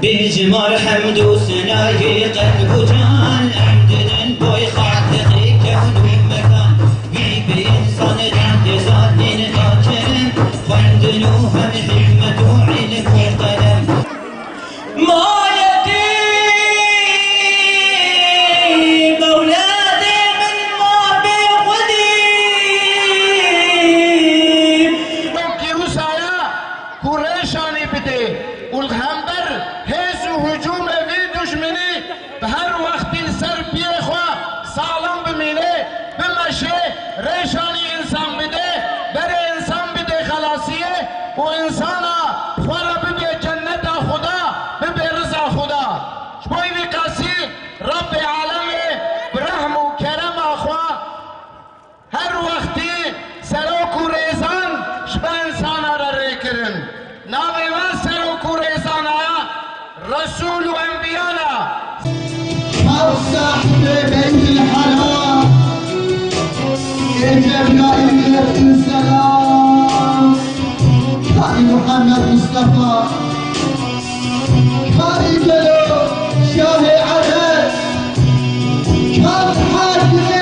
بجمار حمد وسناي قلب وجان عندنا بوي خاطري كون مكان بيبي انسان عند زادين كرم خندنوهم حكمة وعلم وقلم ما يتيم اولادي من ما بيقديم کی روسایا قریشانی بده والغنبر هز و هجوم وی دشمنی به هر وقتی سر پیخوا سالم بمینه بمشه ریشانی انسان بده بر انسان بده خلاصیه و انسانا خورا ببه جنت خدا ببه رضا خدا شوی وی قاسی رب عالمه برحم و کرم آخوا هر وقتی سروک و ریزان شبه انسان را ریکرن ناوی و سروک و ریزان آیا رسول و انبیانا صاحب بيت الحرام يا جبرائيل السلام كاري محمد مصطفى كاري جلو شاهي عدد كان حاكم